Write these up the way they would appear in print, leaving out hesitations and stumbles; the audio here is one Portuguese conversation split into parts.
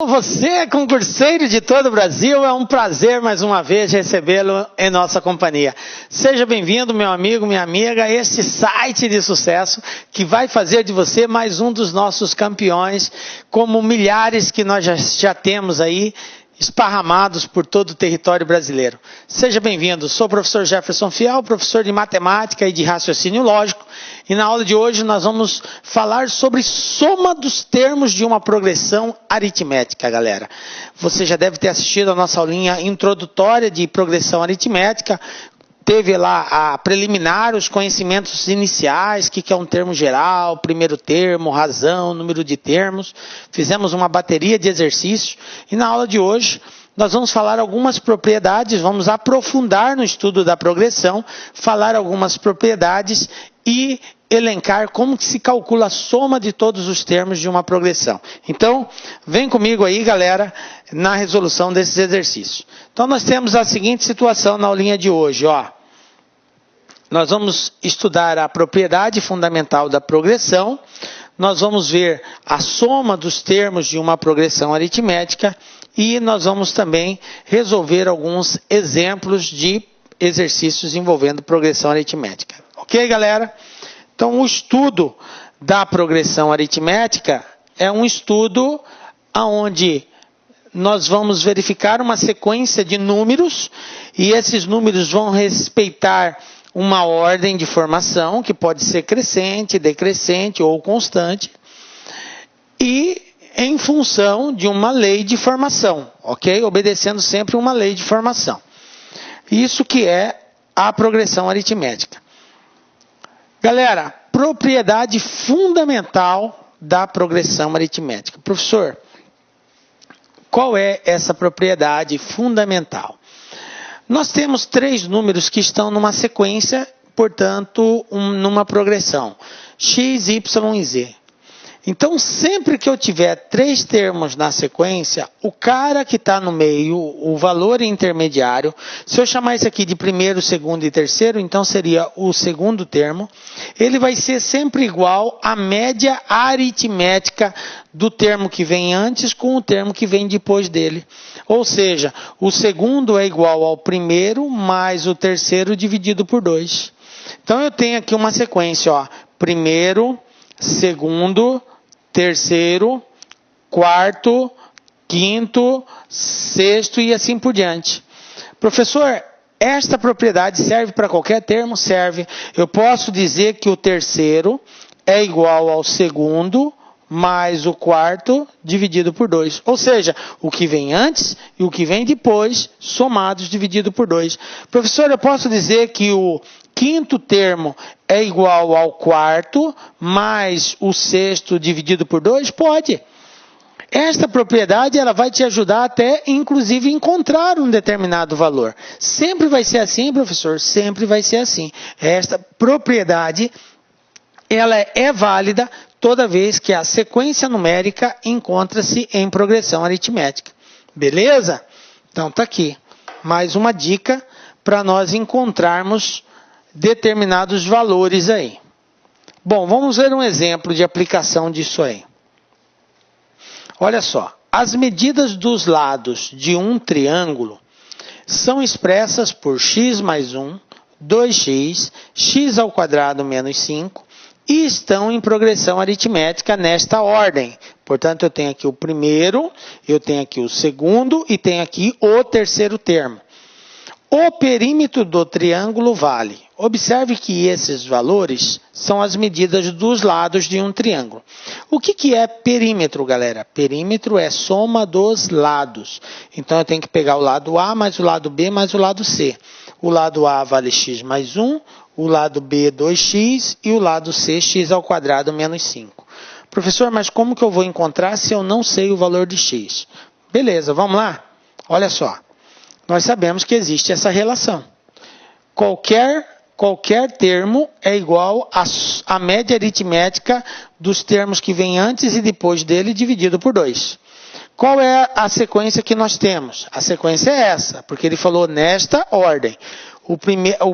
Você, concurseiro de todo o Brasil, é um prazer mais uma vez recebê-lo em nossa companhia. Seja bem-vindo, meu amigo, minha amiga, a este site de sucesso que vai fazer de você mais um dos nossos campeões, como milhares que nós já temos aí, esparramados por todo o território brasileiro. Seja bem-vindo, sou o professor Jefferson Fiel, professor de matemática e de raciocínio lógico, e na aula de hoje nós vamos falar sobre soma dos termos de uma progressão aritmética, galera. Você já deve ter assistido a nossa aulinha introdutória de progressão aritmética. Teve lá a preliminar, os conhecimentos iniciais, o que é um termo geral, primeiro termo, razão, número de termos. Fizemos uma bateria de exercícios e na aula de hoje nós vamos falar algumas propriedades, vamos aprofundar no estudo da progressão, falar algumas propriedades e elencar como que se calcula a soma de todos os termos de uma progressão. Então, vem comigo aí, galera, na resolução desses exercícios. Então, nós temos a seguinte situação na aulinha de hoje, ó. Nós vamos estudar a propriedade fundamental da progressão, nós vamos ver a soma dos termos de uma progressão aritmética e nós vamos também resolver alguns exemplos de exercícios envolvendo progressão aritmética. Ok, galera? Então, o estudo da progressão aritmética é um estudo onde nós vamos verificar uma sequência de números e esses números vão respeitar uma ordem de formação, que pode ser crescente, decrescente ou constante, e em função de uma lei de formação, ok? Obedecendo sempre uma lei de formação. Isso que é a progressão aritmética. Galera, propriedade fundamental da progressão aritmética. Professor, qual é essa propriedade fundamental? Nós temos três números que estão numa sequência, portanto, numa progressão, x, y e z. Então, sempre que eu tiver três termos na sequência, o cara que está no meio, o valor intermediário, se eu chamar isso aqui de primeiro, segundo e terceiro, então seria o segundo termo, ele vai ser sempre igual à média aritmética do termo que vem antes com o termo que vem depois dele. Ou seja, o segundo é igual ao primeiro mais o terceiro dividido por 2. Então, eu tenho aqui uma sequência, ó, primeiro, segundo, terceiro, quarto, quinto, sexto e assim por diante. Professor, esta propriedade serve para qualquer termo? Serve. Eu posso dizer que o terceiro é igual ao segundo mais o quarto dividido por 2. Ou seja, o que vem antes e o que vem depois, somados dividido por 2. Professor, eu posso dizer que o quinto termo é igual ao quarto mais o sexto dividido por 2? Pode. Esta propriedade ela vai te ajudar até, inclusive, encontrar um determinado valor. Sempre vai ser assim, professor? Sempre vai ser assim. Esta propriedade ela é válida toda vez que a sequência numérica encontra-se em progressão aritmética. Beleza? Então, está aqui. Mais uma dica para nós encontrarmos determinados valores aí. Bom, vamos ver um exemplo de aplicação disso aí. Olha só, as medidas dos lados de um triângulo são expressas por x mais 1, 2x, x ao quadrado menos 5 e estão em progressão aritmética nesta ordem. Portanto, eu tenho aqui o primeiro, eu tenho aqui o segundo e tenho aqui o terceiro termo. O perímetro do triângulo vale. Observe que esses valores são as medidas dos lados de um triângulo. O que é perímetro, galera? Perímetro é soma dos lados. Então, eu tenho que pegar o lado A mais o lado B mais o lado C. O lado A vale x mais 1, o lado B 2x e o lado C x ao quadrado menos 5. Professor, mas como que eu vou encontrar se eu não sei o valor de x? Beleza, vamos lá? Olha só. Nós sabemos que existe essa relação. Qualquer termo é igual à média aritmética dos termos que vêm antes e depois dele dividido por 2. Qual é a sequência que nós temos? A sequência é essa, porque ele falou nesta ordem. O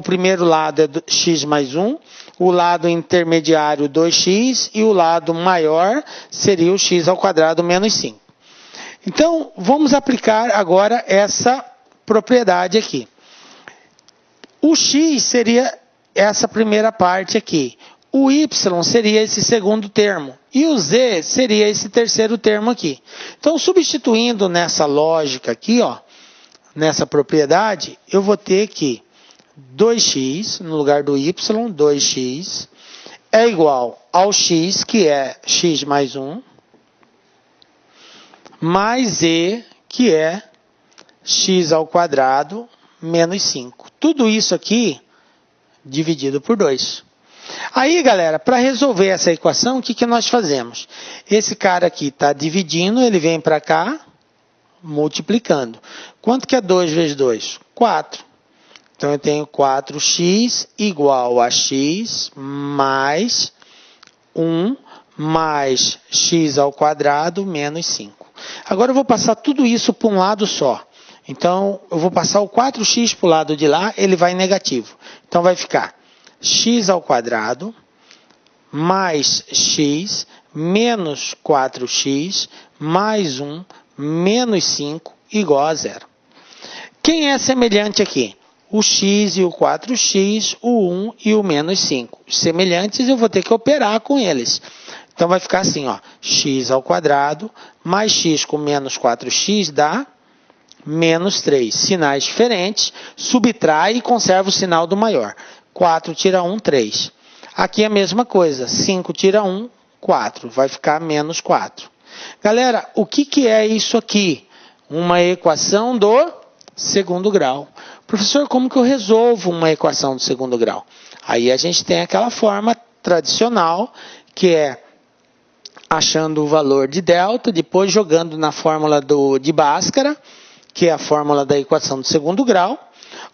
primeiro lado é x mais 1, o lado intermediário 2x e o lado maior seria o x ao quadrado menos 5. Então, vamos aplicar agora essa propriedade aqui. O x seria essa primeira parte aqui. O y seria esse segundo termo. E o z seria esse terceiro termo aqui. Então, substituindo nessa lógica aqui, ó, nessa propriedade, eu vou ter que 2x, no lugar do y, 2x, é igual ao x, que é x mais 1, mais z, que é x ao quadrado, menos 5. Tudo isso aqui dividido por 2. Aí, galera, para resolver essa equação, o que nós fazemos? Esse cara aqui está dividindo, ele vem para cá, multiplicando. Quanto que é 2 vezes 2? 4. Então, eu tenho 4x igual a x mais 1 mais x ao quadrado menos 5. Agora, eu vou passar tudo isso para um lado só. Então, eu vou passar o 4x para o lado de lá, ele vai negativo. Então, vai ficar x ao quadrado mais x menos 4x mais 1 menos 5 igual a 0. Quem é semelhante aqui? O x e o 4x, o 1 e o menos 5. Os semelhantes eu vou ter que operar com eles. Então, vai ficar assim, ó, x ao quadrado mais x com menos 4x dá menos 3. Sinais diferentes, subtrai e conserva o sinal do maior. 4 tira 1, 3. Aqui é a mesma coisa. 5 tira 1, 4. Vai ficar menos 4. Galera, o que é isso aqui? Uma equação do segundo grau. Professor, como que eu resolvo uma equação do segundo grau? Aí a gente tem aquela forma tradicional, que é achando o valor de delta, depois jogando na fórmula de Bhaskara, que é a fórmula da equação do segundo grau.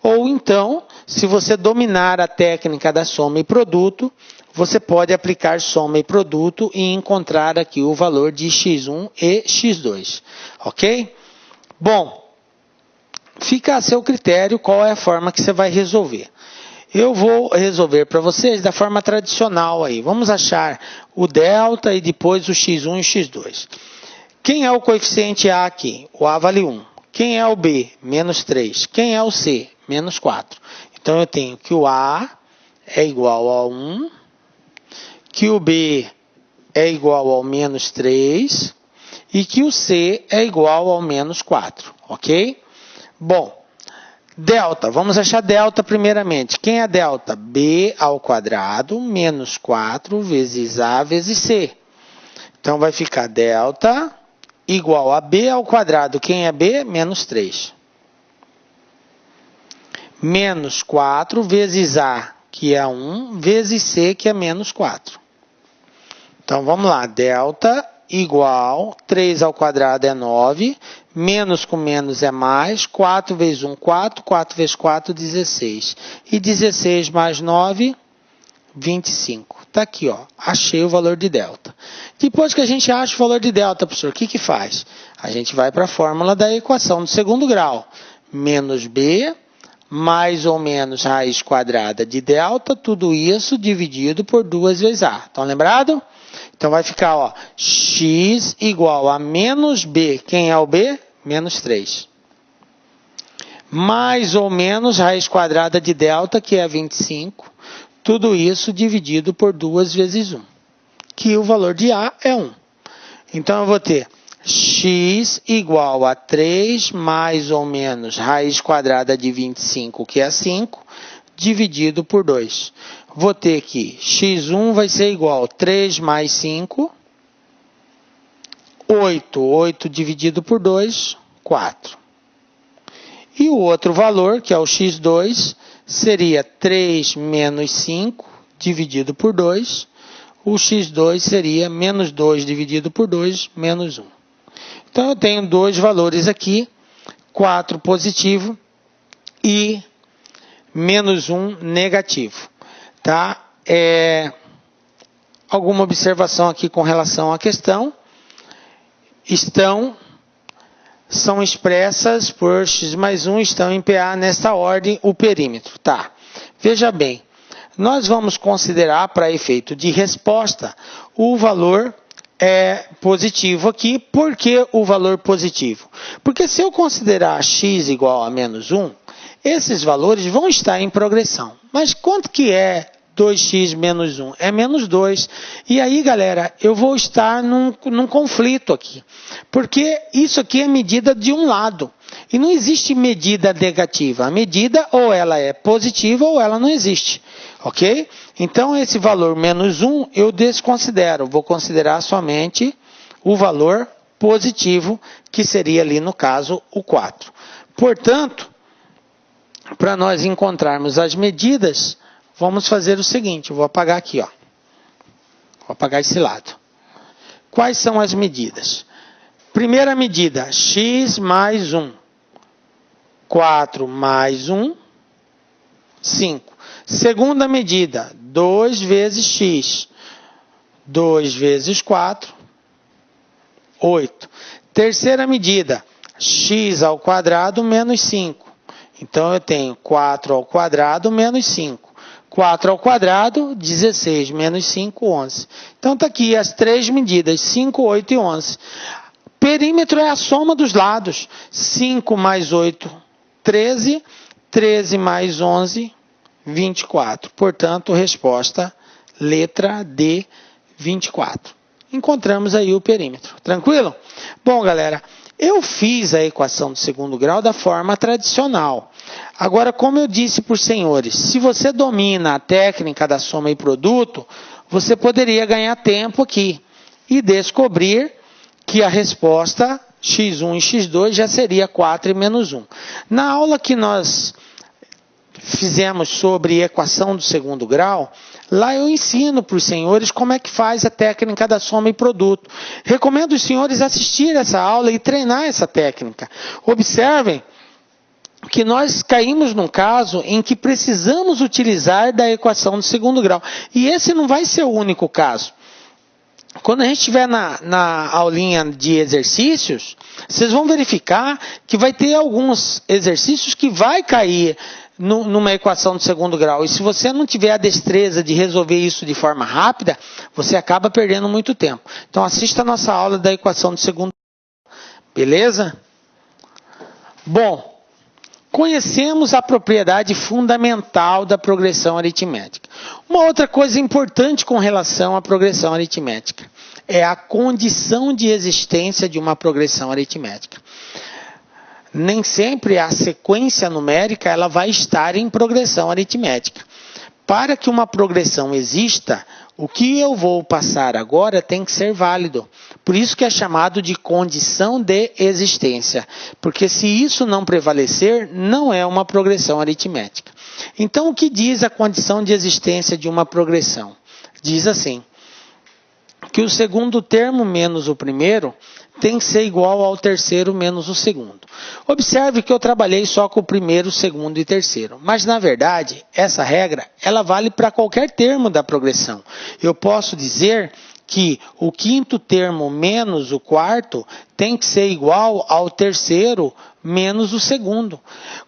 Ou então, se você dominar a técnica da soma e produto, você pode aplicar soma e produto e encontrar aqui o valor de x1 e x2. Ok? Bom, fica a seu critério qual é a forma que você vai resolver. Eu vou resolver para vocês da forma tradicional aí. Vamos achar o delta e depois o x1 e o x2. Quem é o coeficiente A aqui? O A vale 1. Quem é o B? Menos 3. Quem é o C? Menos 4. Então, eu tenho que o A é igual a 1, que o B é igual ao menos 3 e que o C é igual ao menos 4. Ok? Bom, delta. Vamos achar delta primeiramente. Quem é delta? B ao quadrado menos 4 vezes A vezes C. Então, vai ficar delta igual a B ao quadrado. Quem é B? Menos 3. Menos 4 vezes A, que é 1, vezes C, que é menos 4. Então, vamos lá. Delta igual 3 ao quadrado é 9. Menos com menos é mais. 4 vezes 1, 4. 4 vezes 4, 16. E 16 mais 9, 25. Está aqui, ó. Achei o valor de delta. Depois que a gente acha o valor de delta, professor, o que faz? A gente vai para a fórmula da equação do segundo grau. Menos B mais ou menos raiz quadrada de delta, tudo isso dividido por 2 vezes A. Estão lembrados? Então, vai ficar, ó, x igual a menos B. Quem é o B? Menos 3. Mais ou menos raiz quadrada de delta, que é 25. Tudo isso dividido por 2 vezes 1. Que o valor de A é 1. Então, eu vou ter x igual a 3 mais ou menos raiz quadrada de 25, que é 5, dividido por 2. Vou ter que x1 vai ser igual a 3 mais 5, 8. 8 dividido por 2, 4. E o outro valor, que é o x2, seria 3 menos 5 dividido por 2. O x2 seria menos 2 dividido por 2, menos 1. Então, eu tenho dois valores aqui, 4 positivo e menos 1 negativo. Tá? Alguma observação aqui com relação à questão? São expressas por x mais 1, estão em PA nesta ordem, o perímetro. Tá? Veja bem, nós vamos considerar para efeito de resposta o valor é positivo aqui. Por que o valor positivo? Porque se eu considerar x igual a menos 1, esses valores vão estar em progressão. Mas quanto que é 2x menos 1? É menos 2. E aí, galera, eu vou estar num conflito aqui. Porque isso aqui é medida de um lado. E não existe medida negativa. A medida ou ela é positiva ou ela não existe. Ok? Então, esse valor menos 1 eu desconsidero. Vou considerar somente o valor positivo, que seria ali no caso o 4. Portanto, para nós encontrarmos as medidas, vamos fazer o seguinte. Eu vou apagar aqui, ó. Vou apagar esse lado. Quais são as medidas? Primeira medida, x mais 1. 4 mais 1, 5. Segunda medida, 2 vezes x. 2 vezes 4, 8. Terceira medida, x ao quadrado menos 5. Então, eu tenho 4 ao quadrado menos 5. 4 ao quadrado, 16, menos 5, 11. Então, está aqui as três medidas, 5, 8 e 11. Perímetro é a soma dos lados. 5 mais 8, 13. 13 mais 11, 24. Portanto, resposta letra D, 24. Encontramos aí o perímetro. Tranquilo? Bom, galera, eu fiz a equação do segundo grau da forma tradicional. Agora, como eu disse para os senhores, se você domina a técnica da soma e produto, você poderia ganhar tempo aqui e descobrir que a resposta x1 e x2 já seria 4 e menos 1. Na aula que nós fizemos sobre equação do segundo grau, lá eu ensino para os senhores como é que faz a técnica da soma e produto. Recomendo os senhores assistir essa aula e treinar essa técnica. Observem que nós caímos num caso em que precisamos utilizar da equação do segundo grau. E esse não vai ser o único caso. Quando a gente estiver na aulinha de exercícios, vocês vão verificar que vai ter alguns exercícios que vai cair numa equação de segundo grau. E se você não tiver a destreza de resolver isso de forma rápida, você acaba perdendo muito tempo. Então, assista a nossa aula da equação de segundo grau. Beleza? Bom, conhecemos a propriedade fundamental da progressão aritmética. Uma outra coisa importante com relação à progressão aritmética é a condição de existência de uma progressão aritmética. Nem sempre a sequência numérica ela vai estar em progressão aritmética. Para que uma progressão exista, o que eu vou passar agora tem que ser válido. Por isso que é chamado de condição de existência. Porque se isso não prevalecer, não é uma progressão aritmética. Então, o que diz a condição de existência de uma progressão? Diz assim, que o segundo termo menos o primeiro tem que ser igual ao terceiro menos o segundo. Observe que eu trabalhei só com o primeiro, segundo e terceiro. Mas, na verdade, essa regra ela vale para qualquer termo da progressão. Eu posso dizer que o quinto termo menos o quarto tem que ser igual ao terceiro menos o segundo.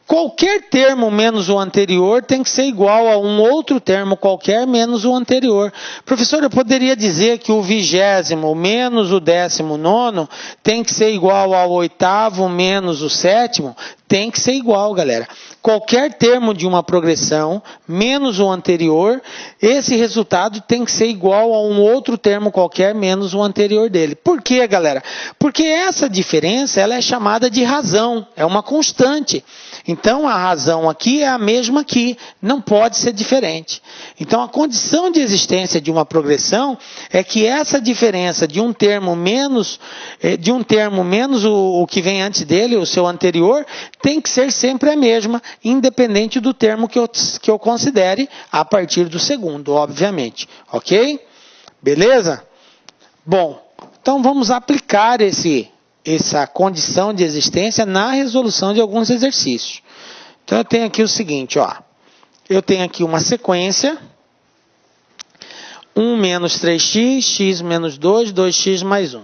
Qualquer termo menos o anterior tem que ser igual a um outro termo qualquer menos o anterior. Professor, eu poderia dizer que o 20º menos o 19º tem que ser igual ao 8º menos o 7º? Tem que ser igual, galera. Qualquer termo de uma progressão menos o anterior, esse resultado tem que ser igual a um outro termo qualquer menos o anterior dele. Por quê, galera? Porque essa diferença ela é chamada de razão, é uma constante. Então, a razão aqui é a mesma aqui, não pode ser diferente. Então, a condição de existência de uma progressão é que essa diferença de um termo menos o que vem antes dele, o seu anterior, tem que ser sempre a mesma, independente do termo que eu considere a partir do segundo, obviamente. Ok? Beleza? Bom, então vamos aplicar essa condição de existência na resolução de alguns exercícios. Então, eu tenho aqui o seguinte, ó. Eu tenho aqui uma sequência, 1 menos 3x, x menos 2, 2x mais 1.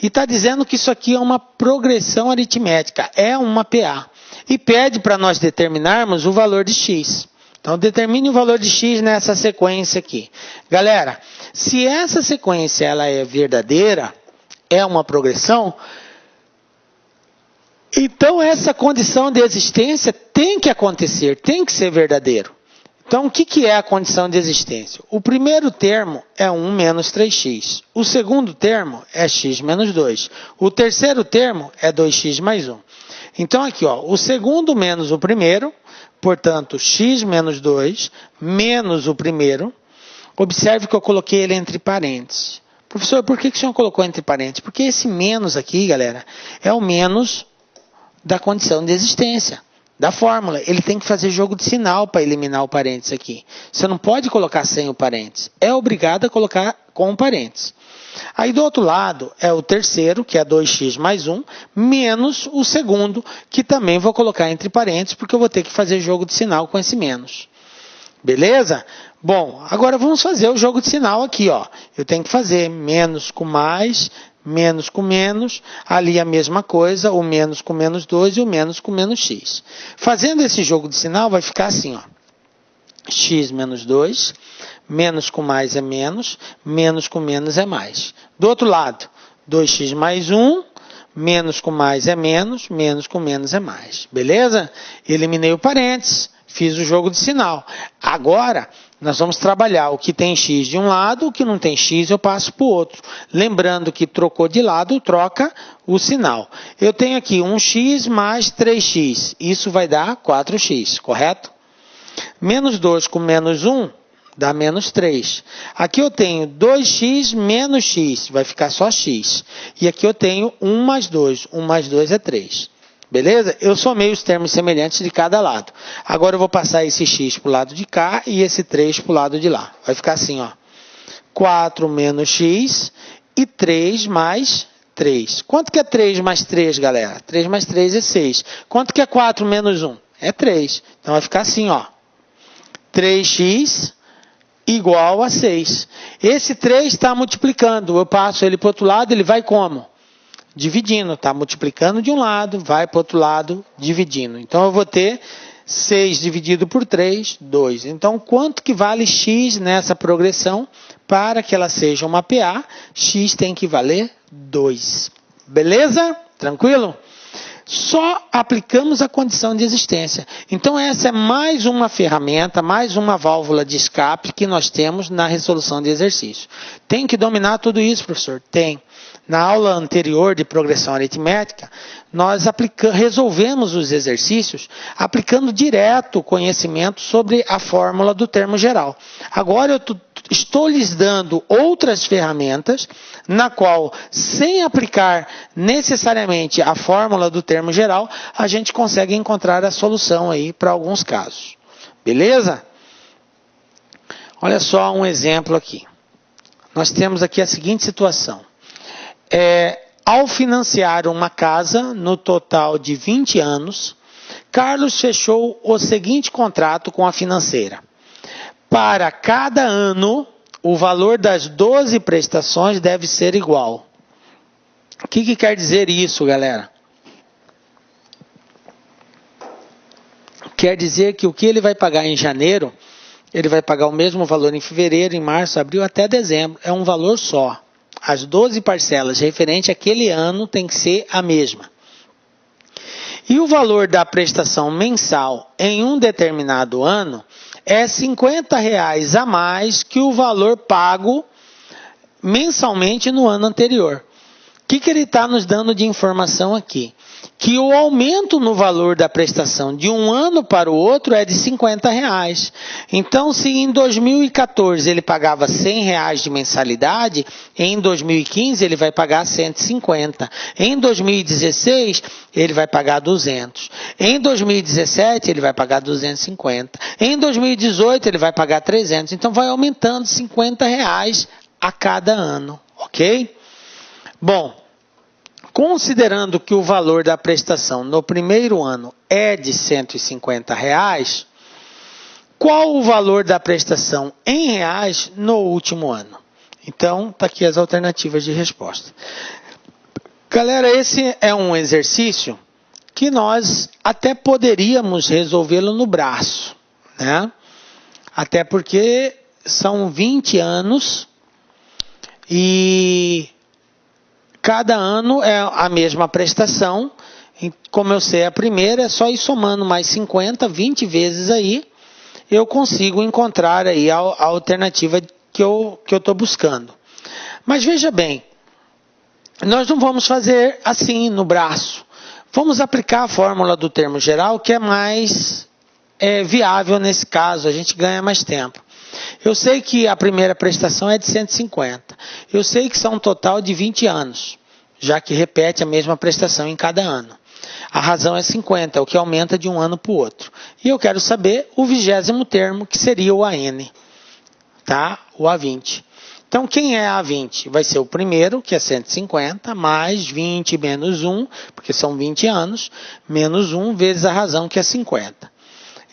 E está dizendo que isso aqui é uma progressão aritmética, é uma PA. E pede para nós determinarmos o valor de x. Então, determine o valor de x nessa sequência aqui. Galera, se essa sequência ela é verdadeira, é uma progressão, então essa condição de existência tem que acontecer, tem que ser verdadeiro. Então, o que é a condição de existência? O primeiro termo é 1 menos 3x. O segundo termo é x menos 2. O terceiro termo é 2x mais 1. Então, aqui, ó, o segundo menos o primeiro, portanto, x menos 2 menos o primeiro. Observe que eu coloquei ele entre parênteses. Professor, por que o senhor colocou entre parênteses? Porque esse menos aqui, galera, é o menos da condição de existência, da fórmula. Ele tem que fazer jogo de sinal para eliminar o parênteses aqui. Você não pode colocar sem o parênteses. É obrigado a colocar com o parênteses. Aí do outro lado é o terceiro, que é 2x mais 1, menos o segundo, que também vou colocar entre parênteses, porque eu vou ter que fazer jogo de sinal com esse menos. Beleza? Bom, agora vamos fazer o jogo de sinal aqui, ó. Eu tenho que fazer menos com mais, menos com menos, ali a mesma coisa, o menos com menos 2 e o menos com menos x. Fazendo esse jogo de sinal vai ficar assim, ó. X menos 2, menos com mais é menos com menos é mais. Do outro lado, 2x mais 1, menos com mais é menos com menos é mais. Beleza? Eliminei o parênteses, fiz o jogo de sinal. Agora, nós vamos trabalhar o que tem x de um lado, o que não tem x eu passo para o outro. Lembrando que trocou de lado, troca o sinal. Eu tenho aqui 1x mais 3x. Isso vai dar 4x, correto? Menos 2 com menos 1 dá menos 3. Aqui eu tenho 2x menos x, vai ficar só x. E aqui eu tenho 1 mais 2. 1 mais 2 é 3. Beleza? Eu somei os termos semelhantes de cada lado. Agora eu vou passar esse x para o lado de cá e esse 3 para o lado de lá. Vai ficar assim, ó. 4 menos x e 3 mais 3. Quanto que é 3 mais 3, galera? 3 mais 3 é 6. Quanto que é 4 menos 1? É 3. Então vai ficar assim, ó. 3x igual a 6. Esse 3 está multiplicando. Eu passo ele para o outro lado, ele vai como? Dividindo, está multiplicando de um lado, vai para o outro lado, dividindo. Então, eu vou ter 6 dividido por 3, 2. Então, quanto que vale x nessa progressão? Para que ela seja uma PA, x tem que valer 2. Beleza? Tranquilo? Só aplicamos a condição de existência. Então, essa é mais uma ferramenta, mais uma válvula de escape que nós temos na resolução de exercício. Tem que dominar tudo isso, professor? Tem. Na aula anterior de progressão aritmética, nós resolvemos os exercícios aplicando direto o conhecimento sobre a fórmula do termo geral. Agora eu estou lhes dando outras ferramentas na qual, sem aplicar necessariamente a fórmula do termo geral, a gente consegue encontrar a solução aí para alguns casos. Beleza? Olha só um exemplo aqui. Nós temos aqui a seguinte situação. Ao financiar uma casa no total de 20 anos, Carlos fechou o seguinte contrato com a financeira. Para cada ano, o valor das 12 prestações deve ser igual. O que quer dizer isso, galera? Quer dizer que o que ele vai pagar em janeiro, ele vai pagar o mesmo valor em fevereiro, em março, abril, até dezembro. É um valor só. As 12 parcelas referente àquele ano tem que ser a mesma. E o valor da prestação mensal em um determinado ano é R$50 a mais que o valor pago mensalmente no ano anterior. O que ele está nos dando de informação aqui? Que o aumento no valor da prestação de um ano para o outro é de R$50. Então, se em 2014 ele pagava R$100 de mensalidade, em 2015 ele vai pagar 150. Em 2016 ele vai pagar 200. Em 2017 ele vai pagar 250. Em 2018 ele vai pagar 300. Então, vai aumentando R$50 a cada ano, ok? Bom, considerando que o valor da prestação no primeiro ano é de R$150, qual o valor da prestação em reais no último ano? Então, está aqui as alternativas de resposta. Galera, esse é um exercício que nós até poderíamos resolvê-lo no braço, né? Até porque são 20 anos e cada ano é a mesma prestação. Como eu sei a primeira, é só ir somando mais 50, 20 vezes aí, eu consigo encontrar aí a alternativa que eu estou buscando. Mas veja bem, nós não vamos fazer assim no braço. Vamos aplicar a fórmula do termo geral, que é mais viável nesse caso, a gente ganha mais tempo. Eu sei que a primeira prestação é de 150. Eu sei que são um total de 20 anos, já que repete a mesma prestação em cada ano. A razão é 50, o que aumenta de um ano para o outro. E eu quero saber o 20º termo, que seria o AN, tá? O A20. Então, quem é A20? Vai ser o primeiro, que é 150, mais 20 menos 1, porque são 20 anos, menos 1 vezes a razão, que é 50.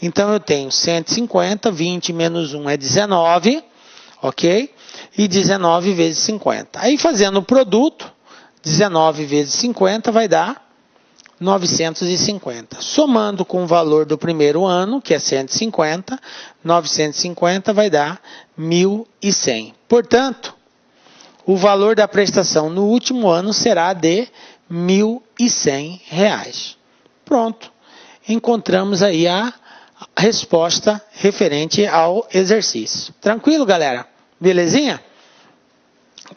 Então, eu tenho 150, 20 menos 1 é 19, ok? E 19 vezes 50. Aí, fazendo o produto, 19 vezes 50 vai dar 950. Somando com o valor do primeiro ano, que é 150, 950 vai dar 1.100. Portanto, o valor da prestação no último ano será de R$ 1.100. Pronto. Encontramos aí a resposta referente ao exercício. Tranquilo, galera? Belezinha?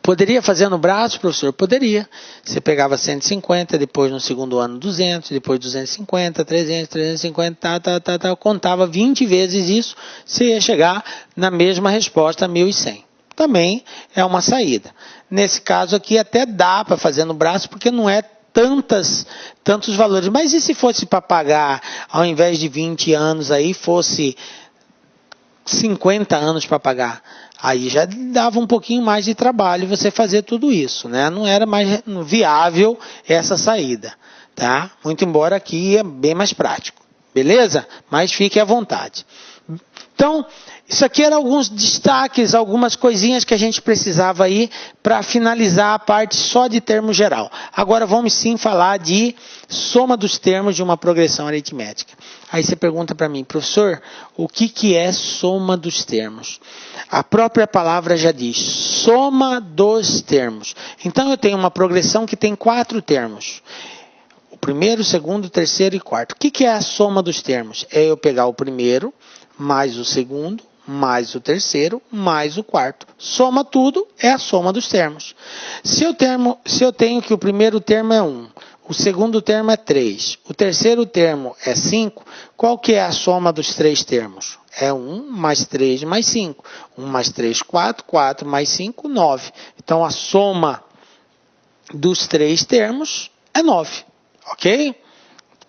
Poderia fazer no braço, professor? Poderia. Você pegava 150, depois no segundo ano 200, depois 250, 300, 350, contava 20 vezes isso, você ia chegar na mesma resposta, 1.100. Também é uma saída. Nesse caso aqui até dá para fazer no braço, porque não é tantos valores. Mas e se fosse para pagar, ao invés de 20 anos aí, fosse 50 anos para pagar? Aí já dava um pouquinho mais de trabalho você fazer tudo isso, né? Não era mais viável essa saída, tá? Muito embora aqui é bem mais prático, beleza? Mas fique à vontade. Então, isso aqui eram alguns destaques, algumas coisinhas que a gente precisava aí para finalizar a parte só de termo geral. Agora vamos sim falar de soma dos termos de uma progressão aritmética. Aí você pergunta para mim, professor, o que é soma dos termos? A própria palavra já diz, soma dos termos. Então eu tenho uma progressão que tem 4 termos. O primeiro, o segundo, o terceiro e quarto. O que é a soma dos termos? É eu pegar o primeiro, mais o segundo, mais o terceiro, mais o quarto. Soma tudo, é a soma dos termos. Se eu tenho que o primeiro termo é 1, o segundo termo é 3, o terceiro termo é 5, qual que é a soma dos 3 termos? É 1 mais 3 mais 5. 1 mais 3, 4, 4 mais 5, 9. Então, a soma dos 3 termos é 9, ok?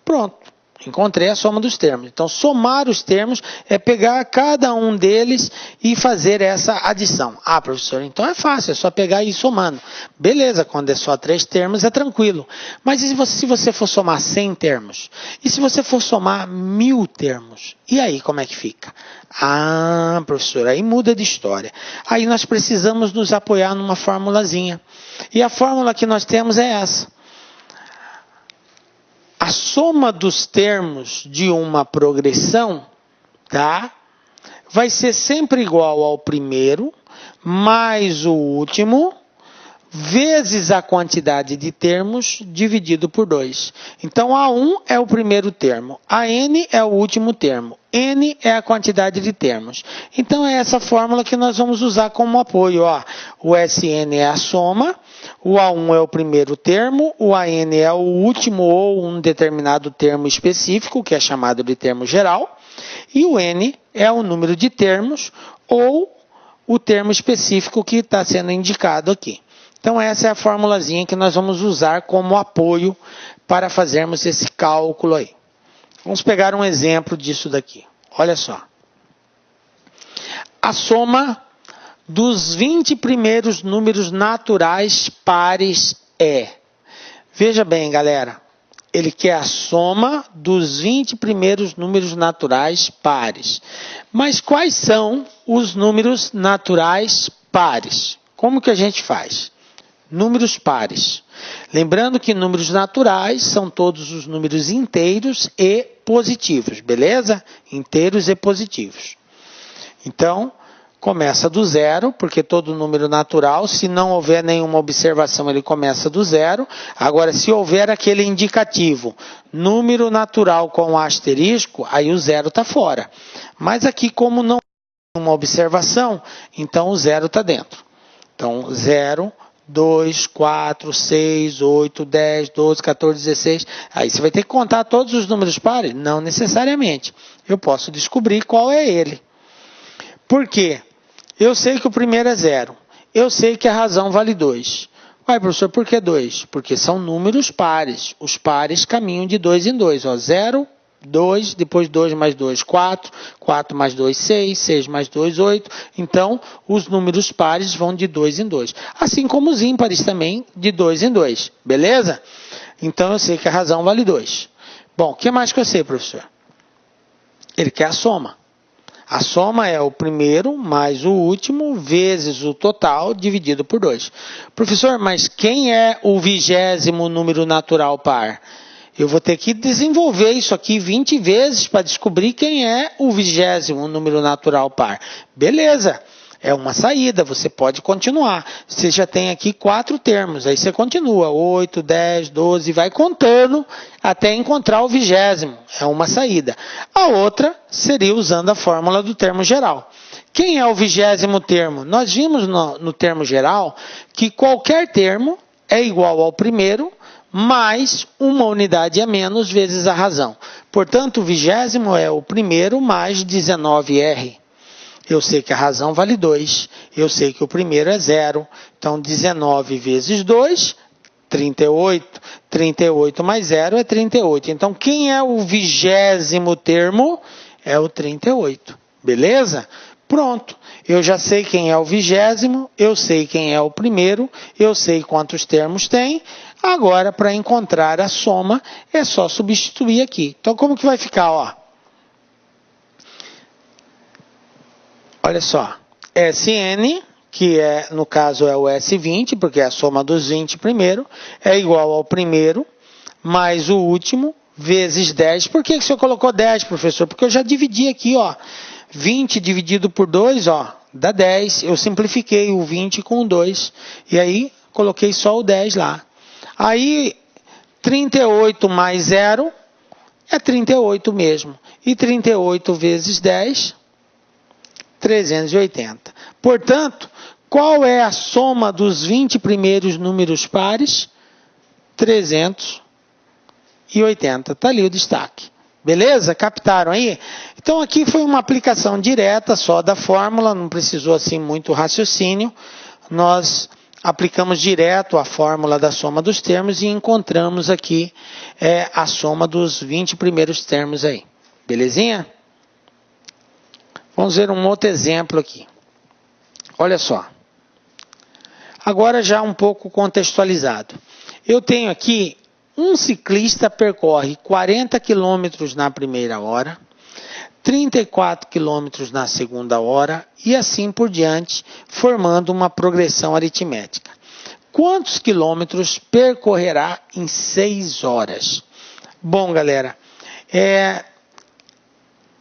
Pronto. Encontrei a soma dos termos. Então, somar os termos é pegar cada um deles e fazer essa adição. Ah, professor, então é fácil, é só pegar e ir somando. Beleza, quando é só 3 termos é tranquilo. Mas e se você for somar 100 termos? E se você for somar 1.000 termos? E aí, como é que fica? Ah, professor, aí muda de história. Aí nós precisamos nos apoiar numa formulazinha. E a fórmula que nós temos é essa. A soma dos termos de uma progressão, tá? Vai ser sempre igual ao primeiro, mais o último, vezes a quantidade de termos, dividido por 2. Então, A1 é o primeiro termo, AN é o último termo, N é a quantidade de termos. Então, é essa fórmula que nós vamos usar como apoio. Ó. O SN é a soma, o A1 é o primeiro termo, o AN é o último ou um determinado termo específico, que é chamado de termo geral, e o N é o número de termos ou o termo específico que está sendo indicado aqui. Então, essa é a formulazinha que nós vamos usar como apoio para fazermos esse cálculo aí. Vamos pegar um exemplo disso daqui. Olha só. A soma dos 20 primeiros números naturais pares é. Veja bem, galera. Ele quer a soma dos 20 primeiros números naturais pares. Mas quais são os números naturais pares? Como que a gente faz? Números pares. Lembrando que números naturais são todos os números inteiros e positivos, beleza? Inteiros e positivos. Então, começa do zero, porque todo número natural, se não houver nenhuma observação, ele começa do zero. Agora, se houver aquele indicativo, número natural com asterisco, aí o zero está fora. Mas aqui, como não tem uma observação, então o zero está dentro. Então, 0, 2, 4, 6, 8, 10, 12, 14, 16. Aí você vai ter que contar todos os números pares? Não necessariamente. Eu posso descobrir qual é ele. Por quê? Eu sei que o primeiro é 0. Eu sei que a razão vale 2. Uai, professor, por que 2? Porque são números pares. Os pares caminham de 2 em 2. 0, 2, depois 2 mais 2, 4. 4 mais 2, 6. 6 mais 2, 8. Então, os números pares vão de 2 em 2. Assim como os ímpares também, de 2 em 2. Beleza? Então, eu sei que a razão vale 2. Bom, o que mais que eu sei, professor? Ele quer a soma. A soma é o primeiro mais o último vezes o total dividido por 2. Professor, mas quem é o 20º número natural par? Eu vou ter que desenvolver isso aqui 20 vezes para descobrir quem é o 20º número natural par. Beleza, é uma saída, você pode continuar. Você já tem aqui 4 termos, aí você continua, 8, 10, 12, vai contando até encontrar o 20º, é uma saída. A outra seria usando a fórmula do termo geral. Quem é o 20º termo? Nós vimos no termo geral que qualquer termo é igual ao primeiro, mais uma unidade a menos vezes a razão. Portanto, o 20º é o primeiro mais 19R. Eu sei que a razão vale 2. Eu sei que o primeiro é 0. Então, 19 vezes 2, 38. 38 mais 0 é 38. Então, quem é o 20º termo? É o 38. Beleza? Pronto. Eu já sei quem é o 20º, eu sei quem é o primeiro, eu sei quantos termos tem. Agora, para encontrar a soma, é só substituir aqui. Então, como que vai ficar? Ó? Olha só, Sn, que no caso é o S20, porque é a soma dos 20 primeiro, é igual ao primeiro, mais o último, vezes 10. Por que o senhor colocou 10, professor? Porque eu já dividi aqui, ó, 20 dividido por 2, ó, dá 10. Eu simplifiquei o 20 com o 2, e aí coloquei só o 10 lá. Aí, 38 mais 0 é 38 mesmo. E 38 vezes 10... 380. Portanto, qual é a soma dos 20 primeiros números pares? 380. Está ali o destaque. Beleza? Captaram aí? Então, aqui foi uma aplicação direta só da fórmula, não precisou assim muito raciocínio. Nós aplicamos direto a fórmula da soma dos termos e encontramos aqui a soma dos 20 primeiros termos aí. Belezinha? Vamos ver um outro exemplo aqui. Olha só. Agora já um pouco contextualizado. Eu tenho aqui um ciclista percorre 40 quilômetros na primeira hora, 34 quilômetros na segunda hora e assim por diante, formando uma progressão aritmética. Quantos quilômetros percorrerá em 6 horas? Bom, galera,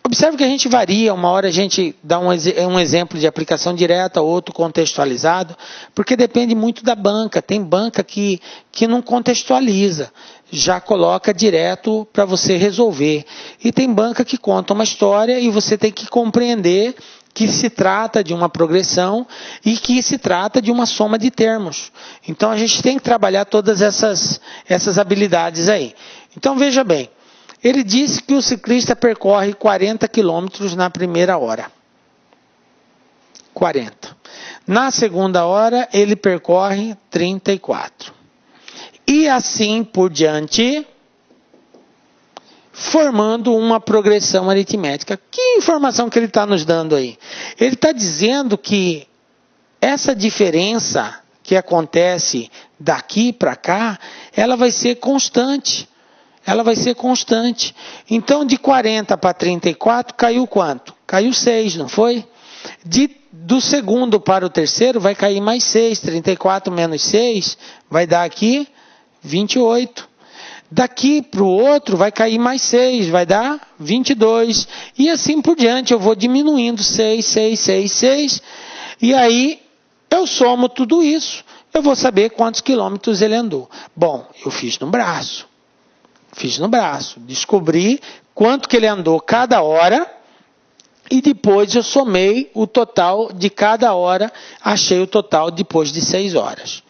observe que a gente varia, uma hora a gente dá um exemplo de aplicação direta, outro contextualizado, porque depende muito da banca. Tem banca que não contextualiza, já coloca direto para você resolver. E tem banca que conta uma história e você tem que compreender que se trata de uma progressão e que se trata de uma soma de termos. Então a gente tem que trabalhar todas essas habilidades aí. Então veja bem. Ele disse que o ciclista percorre 40 quilômetros na primeira hora. 40. Na segunda hora, ele percorre 34. E assim por diante, formando uma progressão aritmética. Que informação que ele está nos dando aí? Ele está dizendo que essa diferença que acontece daqui para cá, ela vai ser constante. Ela vai ser constante. Então, de 40 para 34, caiu quanto? Caiu 6, não foi? Do segundo para o terceiro, vai cair mais 6. 34 menos 6 vai dar aqui 28. Daqui para o outro vai cair mais 6, vai dar 22. E assim por diante, eu vou diminuindo 6, 6, 6, 6. E aí eu somo tudo isso, eu vou saber quantos quilômetros ele andou. Bom, eu fiz no braço. Descobri quanto que ele andou cada hora. E depois eu somei o total de cada hora, achei o total depois de 6 horas.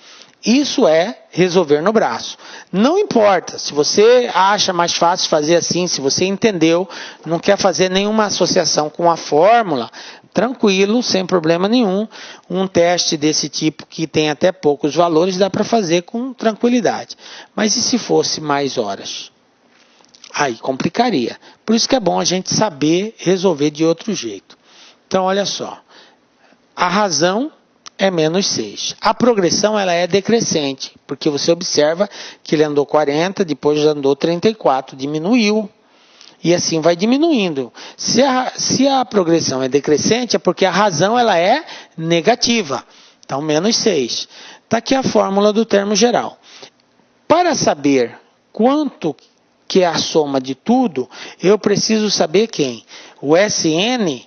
Isso é resolver no braço. Não importa, se você acha mais fácil fazer assim, se você entendeu, não quer fazer nenhuma associação com a fórmula, tranquilo, sem problema nenhum. Um teste desse tipo que tem até poucos valores dá para fazer com tranquilidade. Mas e se fosse mais horas? Aí complicaria. Por isso que é bom a gente saber resolver de outro jeito. Então, olha só. A razão é menos 6. A progressão ela é decrescente, porque você observa que ele andou 40, depois andou 34, diminuiu. E assim vai diminuindo. Se a progressão é decrescente, é porque a razão ela é negativa. Então, menos 6. Está aqui a fórmula do termo geral. Para saber quanto que é a soma de tudo, eu preciso saber quem? O SN,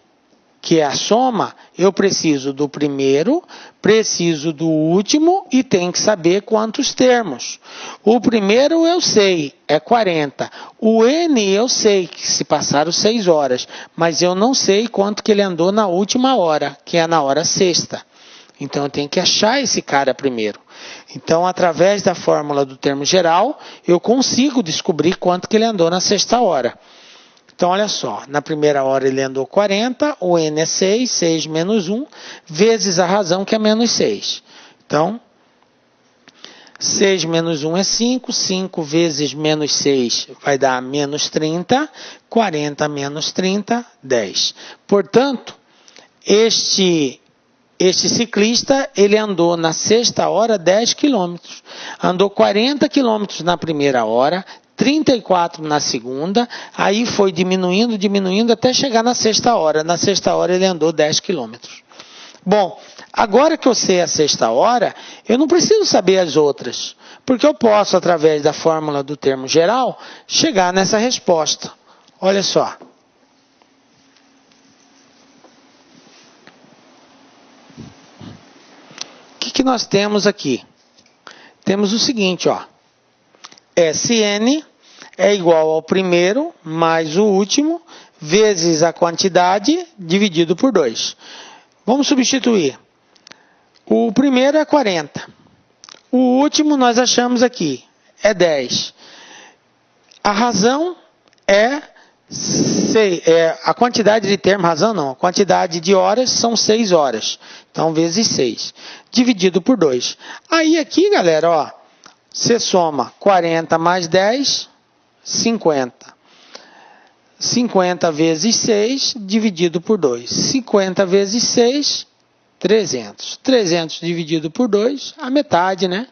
que é a soma, eu preciso do primeiro, preciso do último e tenho que saber quantos termos. O primeiro eu sei, é 40. O N eu sei que se passaram 6 horas, mas eu não sei quanto que ele andou na última hora, que é na hora sexta. Então eu tenho que achar esse cara primeiro. Então, através da fórmula do termo geral, eu consigo descobrir quanto que ele andou na sexta hora. Então, olha só, na primeira hora ele andou 40, o N é 6, 6 menos 1, vezes a razão que é menos 6. Então, 6 menos 1 é 5, 5 vezes menos 6 vai dar menos 30, 40 menos 30, 10. Portanto, este ciclista, ele andou na sexta hora 10 quilômetros. Andou 40 quilômetros na primeira hora, 34 na segunda, aí foi diminuindo até chegar na sexta hora. Na sexta hora ele andou 10 quilômetros. Bom, agora que eu sei a sexta hora, eu não preciso saber as outras, porque eu posso, através da fórmula do termo geral, chegar nessa resposta. Olha só. O que nós temos aqui? Temos o seguinte, ó. SN é igual ao primeiro mais o último vezes a quantidade dividido por 2. Vamos substituir. O primeiro é 40. O último nós achamos aqui é 10. A razão é a quantidade de termos, razão não, a quantidade de horas são 6 horas. Então, vezes 6, dividido por 2. Aí aqui, galera, ó, você soma 40 mais 10, 50. 50 vezes 6, dividido por 2. 50 vezes 6, 300. 300 dividido por 2, a metade, né?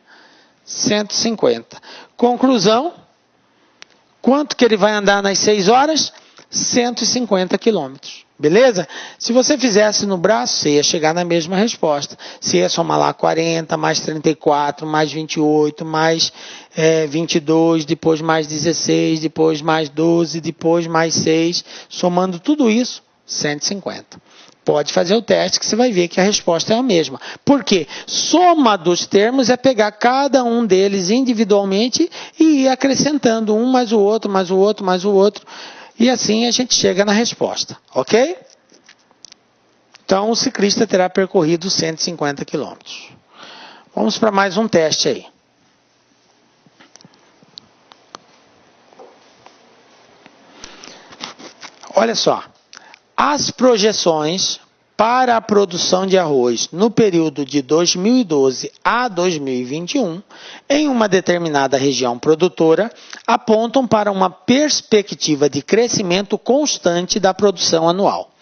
150. Conclusão. Quanto que ele vai andar nas 6 horas? 150 quilômetros. Beleza? Se você fizesse no braço, você ia chegar na mesma resposta. Você ia somar lá 40, mais 34, mais 28, mais 22, depois mais 16, depois mais 12, depois mais 6. Somando tudo isso, 150. Pode fazer o teste que você vai ver que a resposta é a mesma. Por quê? Soma dos termos é pegar cada um deles individualmente e ir acrescentando um mais o outro, mais o outro, mais o outro. E assim a gente chega na resposta. Ok? Então o ciclista terá percorrido 150 quilômetros. Vamos para mais um teste aí. Olha só. As projeções para a produção de arroz no período de 2012 a 2021, em uma determinada região produtora, apontam para uma perspectiva de crescimento constante da produção anual.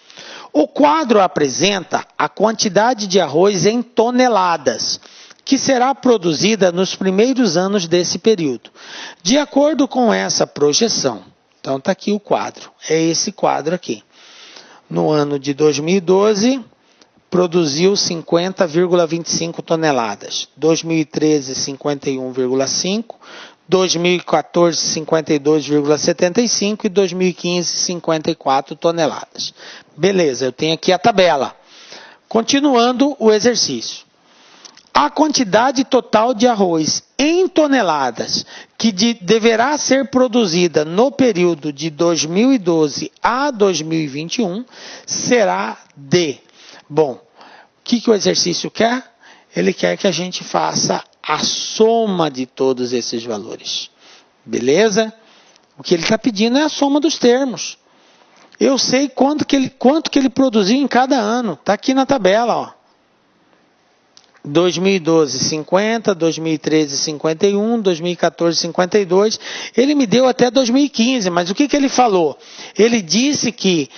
O quadro apresenta a quantidade de arroz em toneladas, que será produzida nos primeiros anos desse período. De acordo com essa projeção, então está aqui o quadro, é esse quadro aqui. No ano de 2012, produziu 50,25 toneladas. 2013, 51,5. 2014, 52,75 e 2015, 54 toneladas. Beleza, eu tenho aqui a tabela. Continuando o exercício. A quantidade total de arroz em toneladas que deverá ser produzida no período de 2012 a 2021 será de... Bom, o que o exercício quer? Ele quer que a gente faça a soma de todos esses valores. Beleza? O que ele está pedindo é a soma dos termos. Eu sei quanto que ele produziu em cada ano. Está aqui na tabela, ó. 2012, 50, 2013, 51, 2014, 52. Ele me deu até 2015, mas o que ele falou? Ele disse que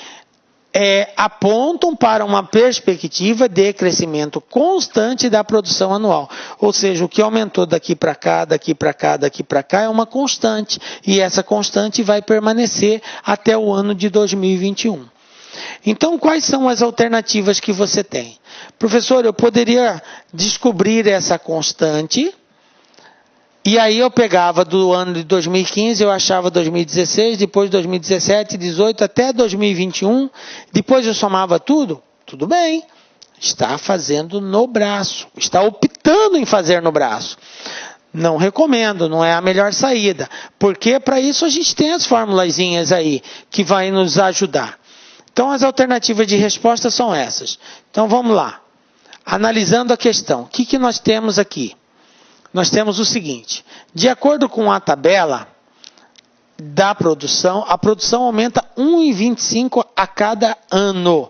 apontam para uma perspectiva de crescimento constante da produção anual. Ou seja, o que aumentou daqui para cá, daqui para cá, daqui para cá é uma constante. E essa constante vai permanecer até o ano de 2021. Então, quais são as alternativas que você tem? Professor, eu poderia descobrir essa constante, e aí eu pegava do ano de 2015, eu achava 2016, depois 2017, 18 até 2021, depois eu somava tudo? Tudo bem, está fazendo no braço, está optando em fazer no braço. Não recomendo, não é a melhor saída, porque para isso a gente tem as formulazinhas aí que vai nos ajudar. Então, as alternativas de resposta são essas. Então, vamos lá. Analisando a questão, o que nós temos aqui? Nós temos o seguinte, de acordo com a tabela da produção, a produção aumenta 1,25 a cada ano.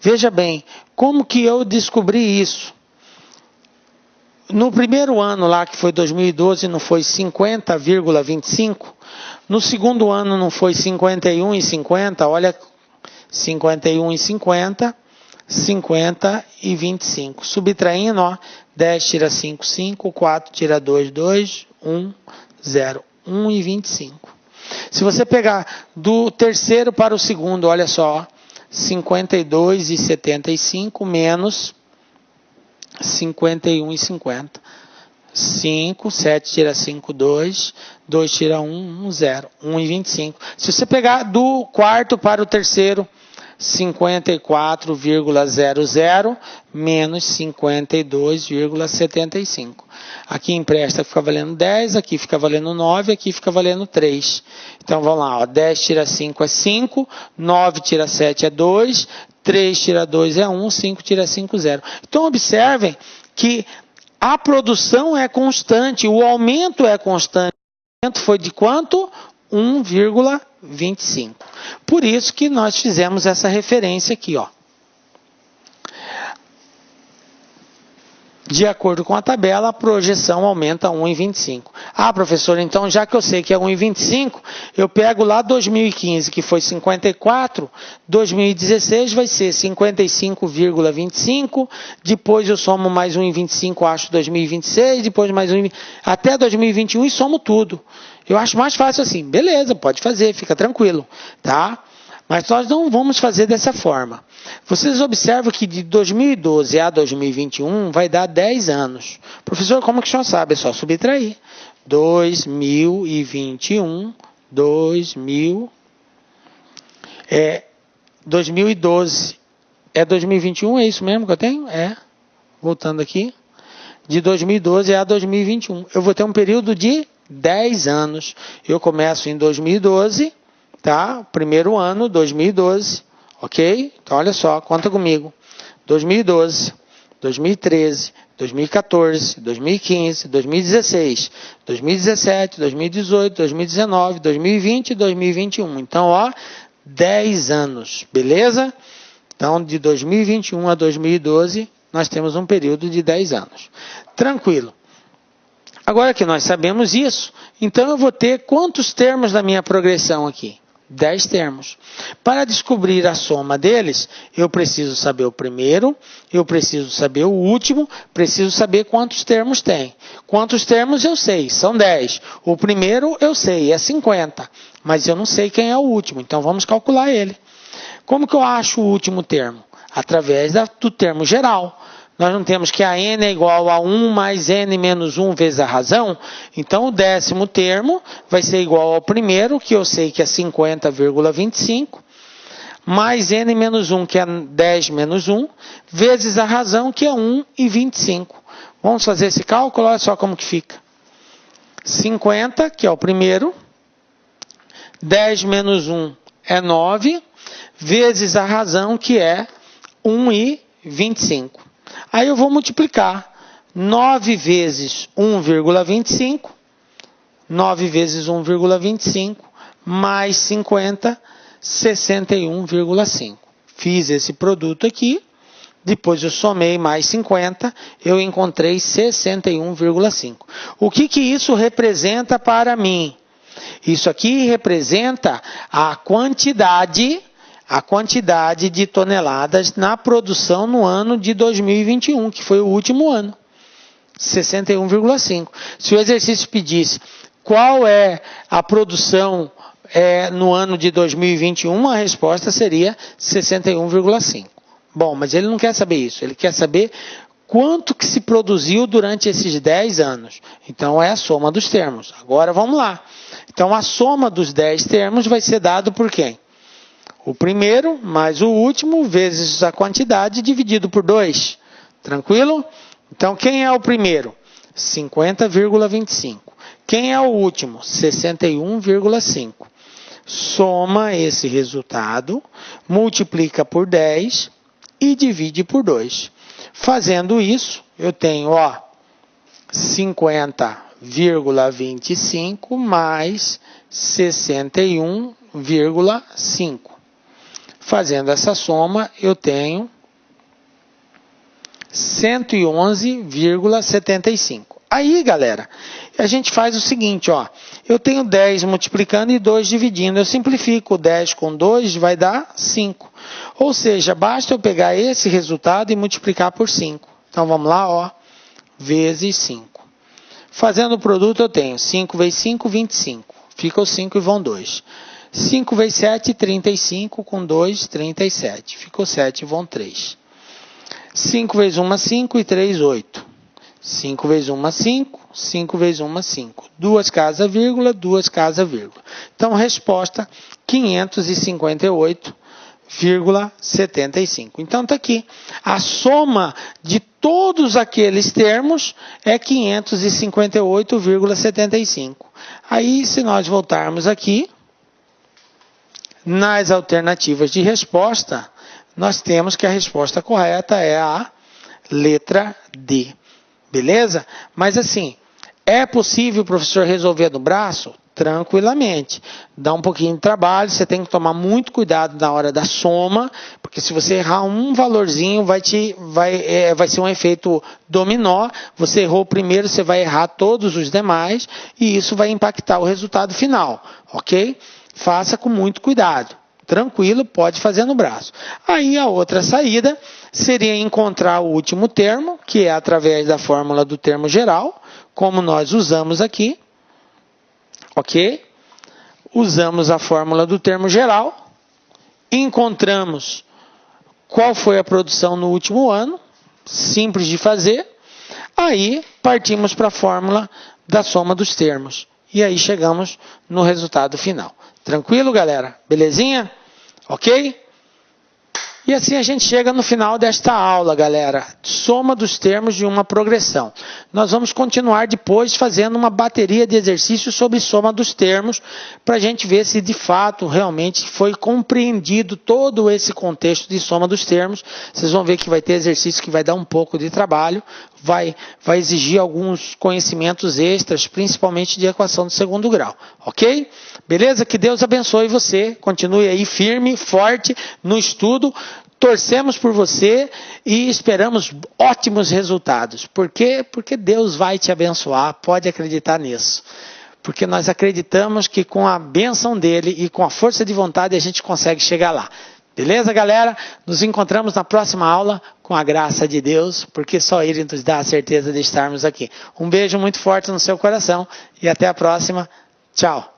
Veja bem, como que eu descobri isso? No primeiro ano lá, que foi 2012, não foi 50,25? No segundo ano não foi 51,50? Olha... 51,50, 50 e 25. Subtraindo, ó, 10 tira 5, 5, 4 tira 2, 2, 1, 0, 1 e 25. Se você pegar do terceiro para o segundo, olha só, 52,75 menos 51,50. 5, 7 tira 5, 2, 2 tira 1, 1, 0, 1 e 25. Se você pegar do quarto para o terceiro, 54,00 menos 52,75. Aqui empresta fica valendo 10, aqui fica valendo 9, aqui fica valendo 3. Então vamos lá, ó, 10 tira 5 é 5, 9 tira 7 é 2, 3 tira 2 é 1, 5 tira 5, 0. Então observem que a produção é constante, o aumento é constante. O aumento foi de quanto? 1,25. Por isso que nós fizemos essa referência aqui, ó. De acordo com a tabela, a projeção aumenta 1,25. Ah, professor, então já que eu sei que é 1,25, eu pego lá 2015, que foi 54, 2016 vai ser 55,25, depois eu somo mais 1,25, acho 2026, depois mais 1, até 2021 e somo tudo. Eu acho mais fácil assim. Beleza, pode fazer, fica tranquilo, tá? Mas nós não vamos fazer dessa forma. Vocês observam que de 2012 a 2021 vai dar 10 anos. Professor, como que o senhor sabe? É só subtrair. 2021, 2012. É 2021, é isso mesmo que eu tenho? É. Voltando aqui. De 2012 a 2021. Eu vou ter um período de 10 anos. Eu começo em 2012... Tá? Primeiro ano, 2012, ok? Então, olha só, conta comigo. 2012, 2013, 2014, 2015, 2016, 2017, 2018, 2019, 2020 e 2021. Então, ó, 10 anos, beleza? Então, de 2021 a 2012, nós temos um período de 10 anos. Tranquilo. Agora que nós sabemos isso, então eu vou ter quantos termos na minha progressão aqui? 10 termos. Para descobrir a soma deles, eu preciso saber o primeiro, eu preciso saber o último, preciso saber quantos termos tem. Quantos termos eu sei? São 10. O primeiro eu sei, é 50. Mas eu não sei quem é o último, então vamos calcular ele. Como que eu acho o último termo? Através do termo geral. nós não temos que a n é igual a 1 mais n menos 1 vezes a razão. Então, o 10º termo vai ser igual ao primeiro, que eu sei que é 50,25, mais n menos 1, que é 10 menos 1, vezes a razão, que é 1,25. Vamos fazer esse cálculo, olha só como que fica. 50, que é o primeiro, 10 menos 1 é 9, vezes a razão, que é 1,25. Aí eu vou multiplicar 9 vezes 1,25, 9 vezes 1,25, mais 50, 61,5. Fiz esse produto aqui, depois eu somei mais 50, eu encontrei 61,5. O que isso representa para mim? Isso aqui representa a quantidade de toneladas na produção no ano de 2021, que foi o último ano. 61,5. Se o exercício pedisse qual é a produção no ano de 2021, a resposta seria 61,5. Bom, mas ele não quer saber isso. Ele quer saber quanto que se produziu durante esses 10 anos. Então, é a soma dos termos. Agora, vamos lá. Então, a soma dos 10 termos vai ser dado por quem? O primeiro mais o último vezes a quantidade dividido por 2. Tranquilo? Então, quem é o primeiro? 50,25. Quem é o último? 61,5. Soma esse resultado, multiplica por 10 e divide por 2. Fazendo isso, eu tenho 50,25 mais 61,5. Fazendo essa soma, eu tenho 111,75. Aí, galera, a gente faz o seguinte, eu tenho 10 multiplicando e 2 dividindo. Eu simplifico 10 com 2, vai dar 5. Ou seja, basta eu pegar esse resultado e multiplicar por 5. Então, vamos lá, vezes 5. Fazendo o produto, eu tenho 5 vezes 5, 25. Fica os 5 e vão 2. 5 vezes 7, 35, com 2, 37. Ficou 7 e vão 3. 5 vezes 1, 5 e 3, 8. 5 vezes 1, 5. 5 vezes 1, 5. 2 casas, vírgula, 2 casas, vírgula. Então, resposta 558,75. Então, está aqui. A soma de todos aqueles termos é 558,75. Aí, se nós voltarmos aqui, nas alternativas de resposta, nós temos que a resposta correta é a letra D. Beleza? Mas assim, é possível o professor resolver no braço? Tranquilamente. Dá um pouquinho de trabalho, você tem que tomar muito cuidado na hora da soma, porque se você errar um valorzinho, vai ser um efeito dominó. Você errou o primeiro, você vai errar todos os demais, e isso vai impactar o resultado final, ok? Faça com muito cuidado. Tranquilo, pode fazer no braço. Aí a outra saída seria encontrar o último termo, que é através da fórmula do termo geral, como nós usamos aqui. Ok? Usamos a fórmula do termo geral, encontramos qual foi a produção no último ano, simples de fazer, aí partimos para a fórmula da soma dos termos. E aí chegamos no resultado final. Tranquilo, galera? Belezinha? Ok? E assim a gente chega no final desta aula, galera. Soma dos termos de uma progressão. Nós vamos continuar depois fazendo uma bateria de exercícios sobre soma dos termos, para a gente ver se de fato realmente foi compreendido todo esse contexto de soma dos termos. Vocês vão ver que vai ter exercício que vai dar um pouco de trabalho, vai exigir alguns conhecimentos extras, principalmente de equação de segundo grau. Ok? Beleza? Que Deus abençoe você. Continue aí firme, forte no estudo. Torcemos por você e esperamos ótimos resultados. Por quê? Porque Deus vai te abençoar. Pode acreditar nisso. Porque nós acreditamos que com a bênção dele e com a força de vontade a gente consegue chegar lá. Beleza, galera? Nos encontramos na próxima aula com a graça de Deus, porque só Ele nos dá a certeza de estarmos aqui. Um beijo muito forte no seu coração e até a próxima. Tchau.